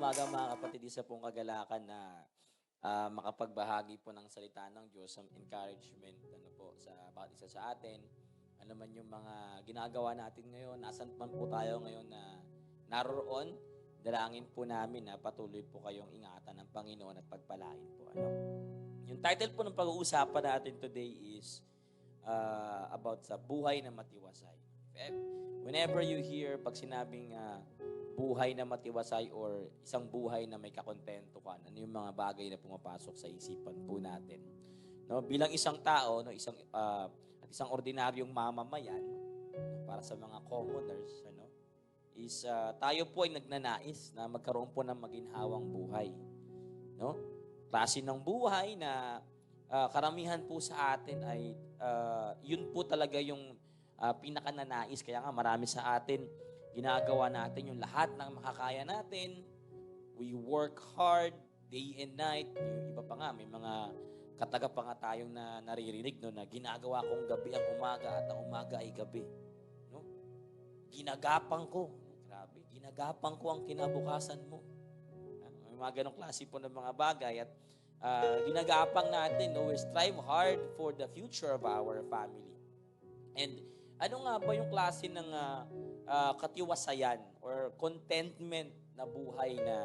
umaga mga kapatid, isa pong kagalakan na makapagbahagi po ng salita ng Diyos, some encouragement po sa bawat isa sa atin. Ano man yung mga ginagawa natin ngayon, nasan man po tayo ngayon na naroon, dalangin po namin na patuloy po kayong ingatan ng Panginoon at pagpalain po. Yung title po ng pag-uusapan natin today is about sa buhay na matiwasay. Whenever you hear pag sinabing buhay na matiwasay or isang buhay na may kakontento ka, ano yung mga bagay na pumapasok sa isipan po natin. No, bilang isang tao, no, isang ordinaryong mamamayan, para sa mga commoners, is tayo po ay nagnanais na magkaroon po ng maginhawang buhay. No? Klase ng buhay na karamihan po sa atin ay yun po talaga yung pinakananais. Kaya nga marami sa atin ginagawa natin yung lahat ng makakaya natin. We work hard day and night. Yung iba pa nga, may mga kataga pa nga tayong naririnig no, na ginagawa kong gabi ang umaga at ang umaga ay gabi. No? Ginagapang ko. Grabe. Ginagapang ko ang kinabukasan mo. May mga ganong klase po ng mga bagay at ginagapang natin. No? We strive hard for the future of our family. And ano nga ba yung klase ng katiwasayan or contentment na buhay na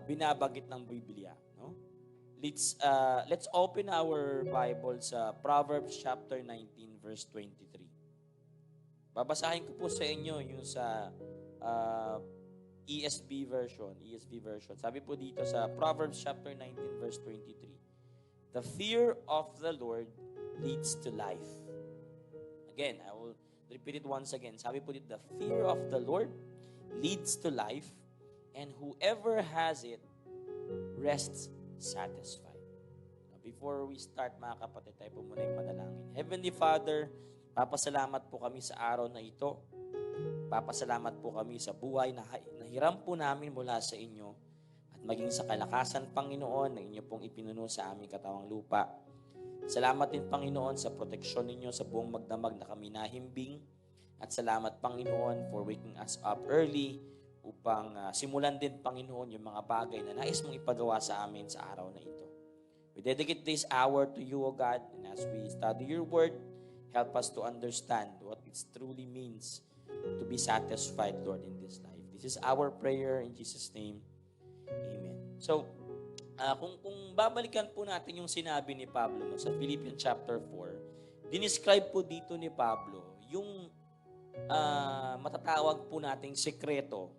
binabagit ng Biblia, no? Let's open our Bible sa Proverbs chapter 19 verse 23. Babasahin ko po sa inyo yung sa ESV version. Sabi po dito sa Proverbs chapter 19 verse 23. The fear of the Lord leads to life. Again, I will repeat it once again. Sabi po dito, the fear of the Lord leads to life, and whoever has it rests satisfied. Now, before we start, mga kapatid, tayo po muna yung manalangin. Heavenly Father, papasalamat po kami sa araw na ito. Papasalamat po kami sa buhay na hiram po namin mula sa inyo at maging sa kalakasan, Panginoon, na inyo pong ipinuno sa aming katawang lupa. Salamat din, Panginoon, sa proteksyon ninyo sa buong magdamag na kami nahimbing. At salamat, Panginoon, for waking us up early upang simulan din, Panginoon, yung mga bagay na nais mong ipagawa sa amin sa araw na ito. We dedicate this hour to you, O God, and as we study your word, help us to understand what it truly means to be satisfied, Lord, in this life. This is our prayer in Jesus' name. Amen. So, kung babalikan po natin yung sinabi ni Pablo no, sa Philippians chapter 4, dinescribe po dito ni Pablo yung matatawag po nating sekreto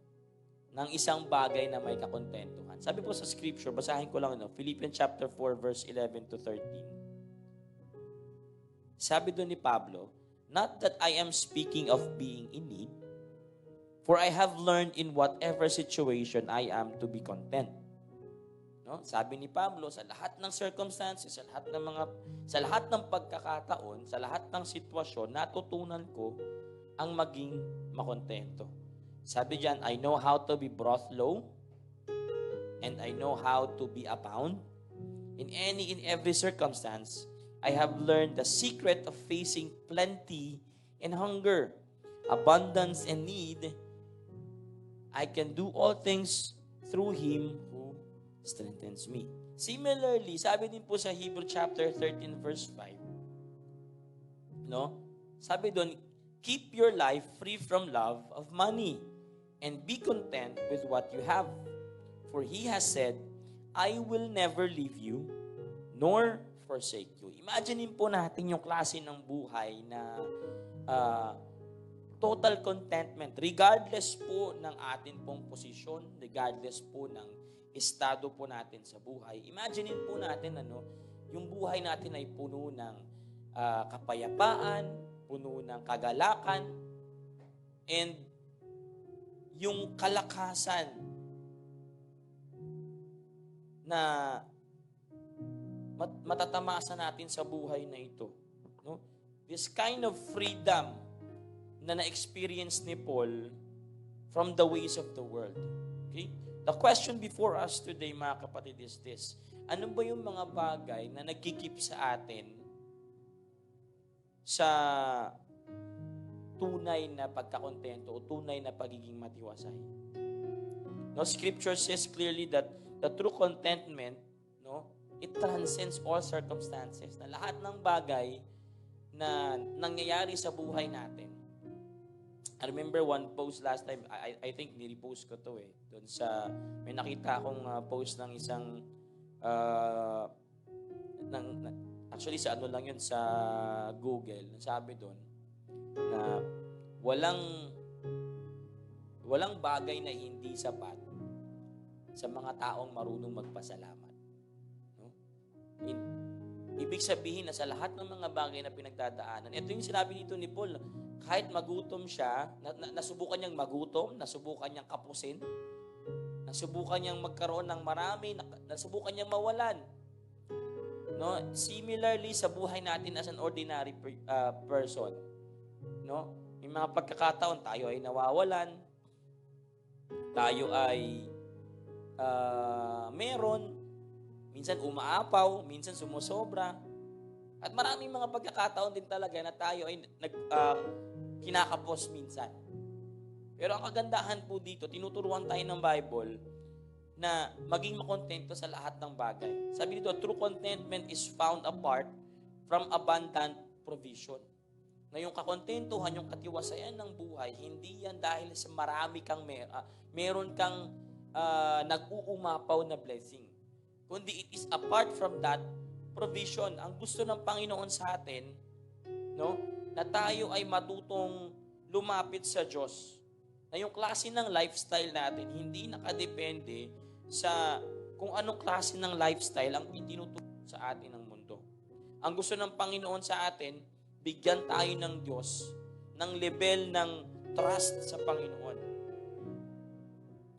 ng isang bagay na may kakontentuhan. Sabi po sa scripture, basahin ko lang, Philippians chapter 4 verse 11 to 13. Sabi doon ni Pablo, not that I am speaking of being in need, for I have learned in whatever situation I am to be content. No? Sabi ni Pablo, sa lahat ng circumstances, sa lahat ng pagkakataon, sa lahat ng sitwasyon, natutunan ko ang maging makontento. Sabi diyan, I know how to be brought low, and I know how to be abound. In every circumstance, I have learned the secret of facing plenty and hunger, abundance and need. I can do all things through Him who strengthens me. Similarly, sabi din po sa Hebrew chapter 13 verse 5, no? Sabi doon, keep your life free from love of money and be content with what you have. For He has said, I will never leave you nor forsake you. Imagine po natin yung klase ng buhay na total contentment regardless po ng atin pong posisyon, regardless po ng estado po natin sa buhay. Imagine po natin yung buhay natin ay puno ng kapayapaan, puno ng kagalakan, and yung kalakasan na matatamasa natin sa buhay na ito. No? This kind of freedom na na-experience ni Paul from the ways of the world. Okay? The question before us today, mga kapatid, is this. Ano ba yung mga bagay na nagkikip sa atin sa tunay na pagkakontento o tunay na pagiging matiwasay? No, Scripture says clearly that the true contentment, no, it transcends all circumstances. Na lahat ng bagay na nangyayari sa buhay natin. I remember one post last time, I think nire-post ko to doon sa, may nakita akong post ng isang, actually sa ano lang yun, sa Google, sabi doon, na walang bagay na hindi sapat sa mga taong marunong magpasalamat. No? Ibig sabihin na sa lahat ng mga bagay na pinagdadaanan, ito yung sinabi dito ni Paul, kahit magutom siya, nasubukan niyang magutom, nasubukan niyang kapusin, nasubukan niyang magkaroon ng marami, nasubukan niyang mawalan. No? Similarly sa buhay natin as an ordinary person, no? May mga pagkakataon tayo ay nawawalan, tayo ay meron, minsan umaapaw, minsan sumusobra, at maraming mga pagkakataon din talaga na tayo ay kinakapos minsan. Pero ang kagandahan po dito, tinuturuan tayo ng Bible na maging makontento sa lahat ng bagay. Sabi dito, true contentment is found apart from abundant provision. Na yung kakontentuhan, yung katiwasayan ng buhay, hindi yan dahil sa marami kang meron kang nag-uumapaw na blessing. Kundi it is apart from that provision. Ang gusto ng Panginoon sa atin, no, na tayo ay matutong lumapit sa Diyos. Na yung klase ng lifestyle natin, hindi nakadepende sa kung anong klase ng lifestyle ang itinuturo sa atin ng mundo. Ang gusto ng Panginoon sa atin, bigyan tayo ng Diyos ng level ng trust sa Panginoon.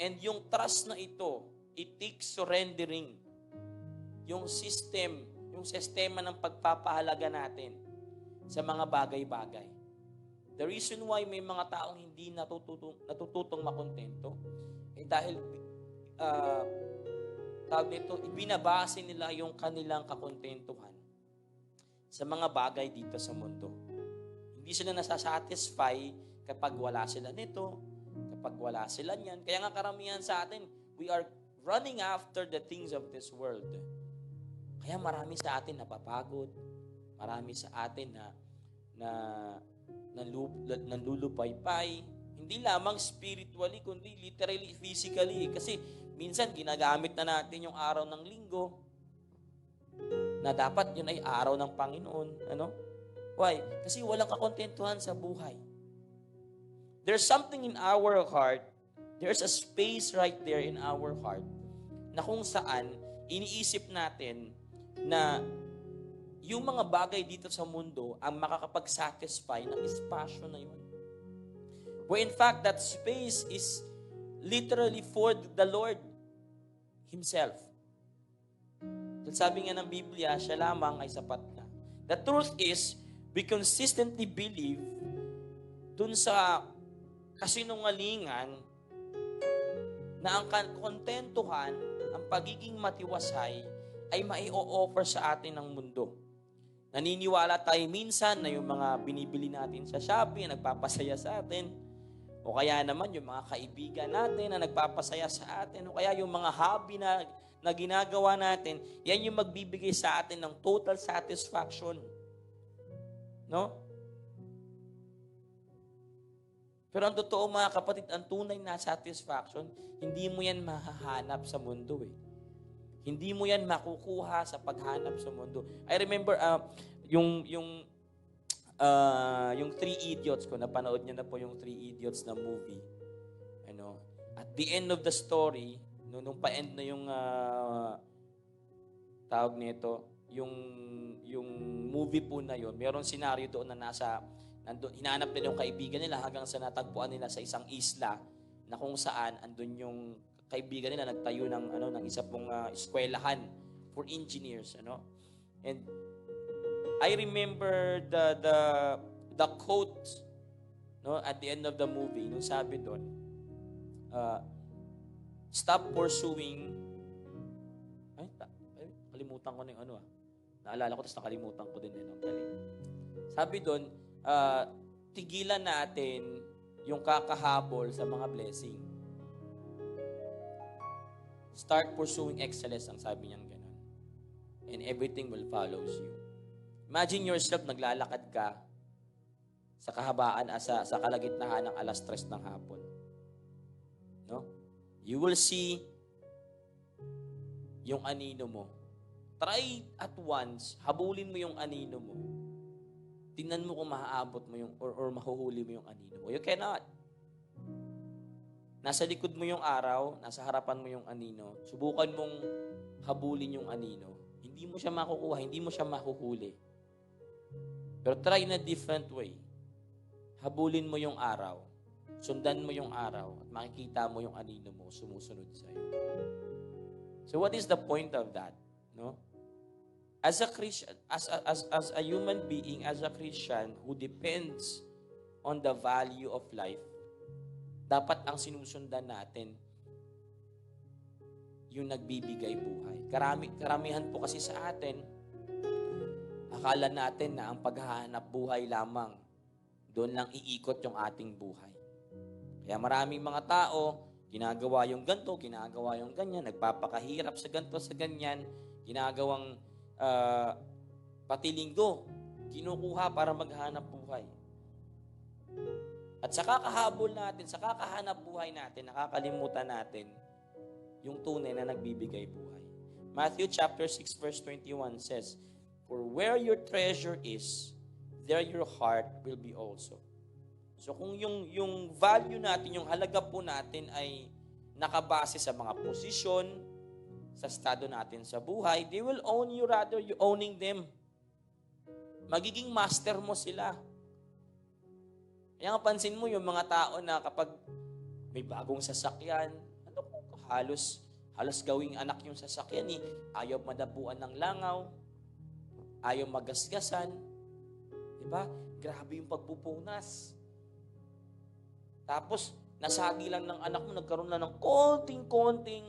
And yung trust na ito, it takes surrendering. Yung sistema ng pagpapahalaga natin sa mga bagay-bagay. The reason why may mga taong hindi natututong makontento, dahil ibinabase nila yung kanilang kakontentuhan sa mga bagay dito sa mundo. Hindi sila nasasatisfy kapag wala sila nito, kapag wala sila niyan. Kaya nga karamihan sa atin, we are running after the things of this world. Kaya marami sa atin napapagod, marami sa atin nanlulupaypay, hindi lamang spiritually, kundi literally, physically. Kasi minsan ginagamit na natin yung araw ng linggo, na dapat yun ay araw ng Panginoon. Ano? Why? Kasi walang kakontentuhan sa buhay. There's something in our heart, there's a space right there in our heart, na kung saan iniisip natin na yung mga bagay dito sa mundo ang makakapag-satisfy ng espasyo na yun. Where in fact, that space is literally for the Lord Himself. Sabi nga ng Biblia, siya lamang ay sapat na. The truth is, we consistently believe dun sa kasinungalingan na ang kontentuhan, ang pagiging matiwasay, ay mai-o-offer sa atin ng mundo. Naniniwala tayo minsan na yung mga binibili natin sa Shopee nagpapasaya sa atin, o kaya naman yung mga kaibigan natin na nagpapasaya sa atin, o kaya yung mga hobby na ginagawa natin, yan yung magbibigay sa atin ng total satisfaction. No? Pero ang totoo mga kapatid, ang tunay na satisfaction, hindi mo yan mahahanap sa mundo Hindi mo yan makukuha sa paghanap sa mundo. I remember yung Three Idiots ko, napanood niyo na po yung Three Idiots na movie. Ano, at the end of the story, nung pa-end na yung tawag nito, yung movie po na yun, mayroong senaryo doon na nandun, hinahanap nila yung kaibigan nila hanggang sa natagpuan nila sa isang isla na kung saan andun yung kaibigan nila nagtayo ng isa pong eskwelahan for engineers, And I remember the quote, at the end of the movie, nung sabi doon, stop pursuing, kalimutan ko na yung naalala ko, tapos nakalimutan ko din Sabi doon, tigilan natin yung kakahabol sa mga blessing. Start pursuing excellence, ang sabi niyang ganun. And everything will follows you. Imagine yourself, naglalakad ka sa kahabaan, sa kalagitnaan ng 3:00 ng hapon. No? You will see yung anino mo. Try at once, habulin mo yung anino mo. Tingnan mo kung maaabot mo yung, or mahuhuli mo yung anino mo. You cannot. Nasa likod mo yung araw, nasa harapan mo yung anino, subukan mong habulin yung anino. Hindi mo siya makukuha, hindi mo siya mahuhuli. Pero try in a different way. Habulin mo yung araw, sundan mo yung araw, at makikita mo yung anino mo sumusunod sa'yo. So what is the point of that? No? As a Christian, as a human being, as a Christian who depends on the value of life, dapat ang sinusundan natin yung nagbibigay buhay. Karamihan po kasi sa atin, akala natin na ang paghahanap buhay lamang, doon lang iikot yung ating buhay. Kaya maraming mga tao, ginagawa yung ganito, ginagawa yung ganyan, nagpapakahirap sa ganito, sa ganyan, ginagawang pati linggo, kinukuha para maghanap buhay. At sa kakahabol natin, sa kakahanap buhay natin, nakakalimutan natin yung tunay na nagbibigay buhay. Matthew chapter 6 verse 21 says, "For where your treasure is, there your heart will be also." So kung yung value natin, yung halaga po natin ay nakabase sa mga posisyon, sa estado natin sa buhay, they will own you rather you owning them. Magiging master mo sila. Kaya nga pansin mo yung mga tao na kapag may bagong sasakyan, halos gawing anak yung sasakyan eh. Ayaw madapuan ng langaw, ayaw magasgasan. Diba? Grabe yung pagpupunas. Tapos, nasagi lang ng anak mo, nagkaroon na ng konting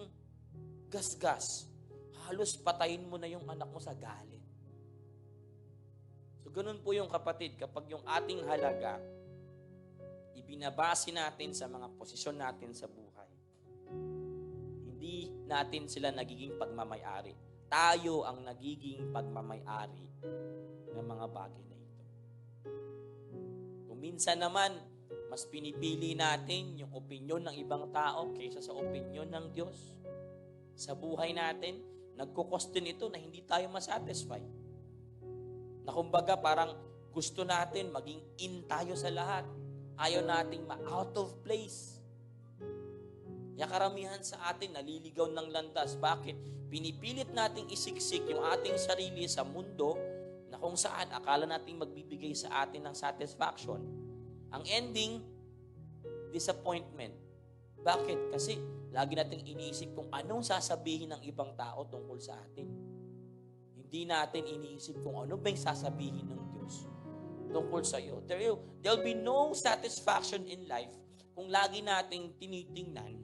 gasgas. Halos patayin mo na yung anak mo sa galit. So, ganun po yung kapatid, kapag yung ating halaga, ibinabase natin sa mga posisyon natin sa buhay, hindi natin sila nagiging pagmamay-ari. Tayo ang nagiging pagmamay-ari ng mga bagay na ito. Kung minsan naman, mas pinipili natin yung opinyon ng ibang tao kaysa sa opinyon ng Diyos. Sa buhay natin, nagkukos din ito na hindi tayo masatisfy. Na kumbaga parang gusto natin maging in tayo sa lahat. Ayaw nating ma-out of place. Kaya karamihan sa atin naliligaw ng landas. Bakit? Pinipilit nating isiksik yung ating sarili sa mundo na kung saan akala nating magbibigay sa atin ng satisfaction. Ang ending, disappointment. Bakit? Kasi lagi nating iniisip kung anong sasabihin ng ibang tao tungkol sa atin. Hindi natin iniisip kung ano ba yung sasabihin ng Diyos tungkol sa iyo. There'll be no satisfaction in life kung lagi nating tinitingnan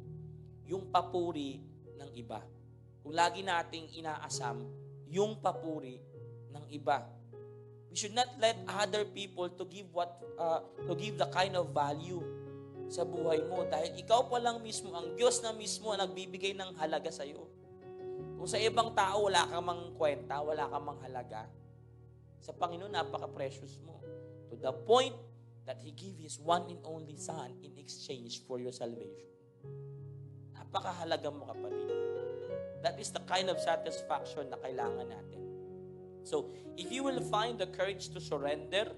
yung papuri ng iba. Kung lagi nating inaasam yung papuri ng iba. We should not let other people to give the kind of value sa buhay mo dahil ikaw pa lang mismo, ang Diyos na mismo ang nagbibigay ng halaga sa iyo. Kung sa ibang tao wala kang mang kwenta, wala kang mang halaga, sa Panginoon napaka-precious mo. To the point that He gave His one and only Son in exchange for your salvation. Napakahalaga mo, kapatid. That is the kind of satisfaction na kailangan natin. So, if you will find the courage to surrender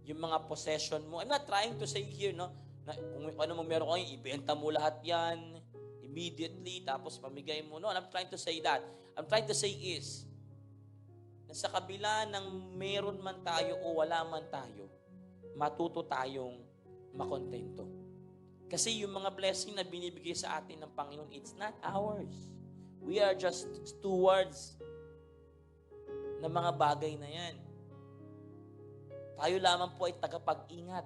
yung mga possession mo, I'm not trying to say here, no, na kung ano mo meron kayo, ibenta mo lahat yan immediately, tapos pamigay mo. No, I'm trying to say that. I'm trying to say is, na sa kabila ng meron man tayo o wala man tayo, matuto tayong makontento. Kasi yung mga blessing na binibigay sa atin ng Panginoon, it's not ours. We are just stewards ng mga bagay na yan. Tayo lamang po ay tagapag-ingat.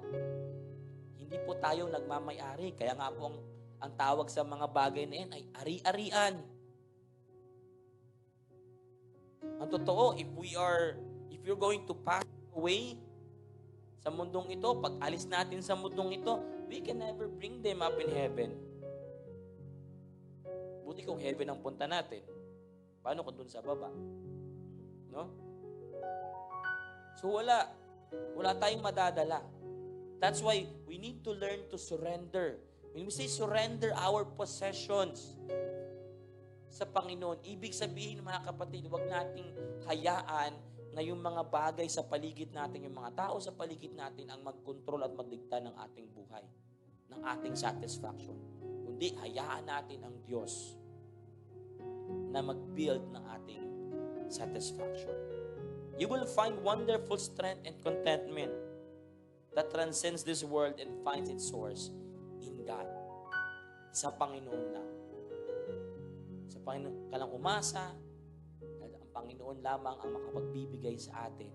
Hindi po tayo nagmamay-ari. Kaya nga po ang tawag sa mga bagay na yan ay ari-arian. Ang totoo, if you're going to pass away sa mundong ito, pag alis natin sa mundong ito, we can never bring them up in heaven. Kundi kung heaven ang punta natin, paano kung dun sa baba? No? So wala tayong madadala. That's why we need to learn to surrender. When we say surrender our possessions sa Panginoon, ibig sabihin, mga kapatid, huwag nating hayaan na yung mga bagay sa paligid natin, yung mga tao sa paligid natin ang magkontrol at magdikta ng ating buhay, ng ating satisfaction. Kundi hayaan natin ang Diyos na mag-build ng ating satisfaction. You will find wonderful strength and contentment that transcends this world and finds its source in God. Sa Panginoon lang. Sa Panginoon ka lang umasa, dahil ang Panginoon lamang ang makapagbibigay sa atin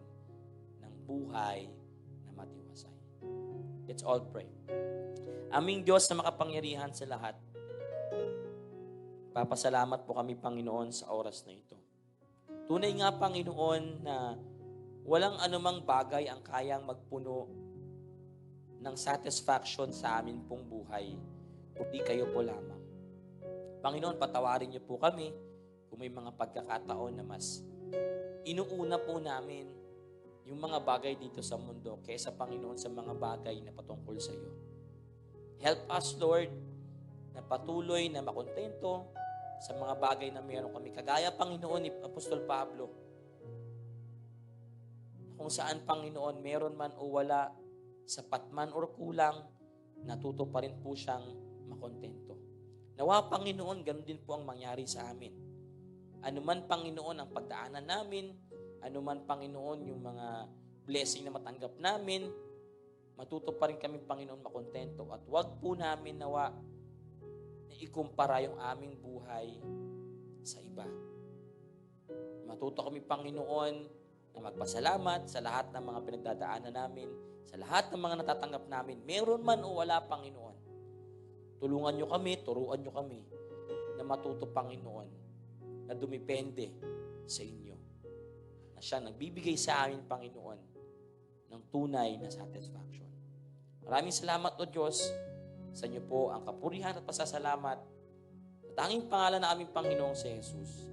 ng buhay na matiwasay. Let's all pray. Aming Diyos na makapangyarihan sa lahat, papasalamat po kami, Panginoon, sa oras na ito. Tunay nga, Panginoon, na walang anumang bagay ang kayang magpuno ng satisfaction sa amin pong buhay, kundi kayo po lamang. Panginoon, patawarin niyo po kami kung may mga pagkakataon na mas inuuna po namin yung mga bagay dito sa mundo kaysa, Panginoon, sa mga bagay na patungkol sa iyo. Help us, Lord, na patuloy na makontento sa mga bagay na meron kami. Kagaya, Panginoon, ni Apostol Pablo, kung saan, Panginoon, meron man o wala, sapat man or kulang, natuto pa rin po siyang makontento. Nawa, Panginoon, ganun din po ang mangyari sa amin. Ano man, Panginoon, ang pagdaanan namin, ano man, Panginoon, yung mga blessing na matanggap namin, matuto pa rin kami, Panginoon, makontento. At wag po namin, nawa, na ikumpara yung aming buhay sa iba. Matuto kami, Panginoon, na magpasalamat sa lahat ng mga pinagdadaanan namin, sa lahat ng mga natatanggap namin, meron man o wala, Panginoon. Tulungan nyo kami, turuan nyo kami na matuto, Panginoon, na dumipende sa inyo. Na siya nagbibigay sa amin, Panginoon, ng tunay na satisfaction. Maraming salamat, O Diyos, sa inyo po ang kapurihan at pasasalamat sa tanging pangalan na aming Panginoong si Jesus.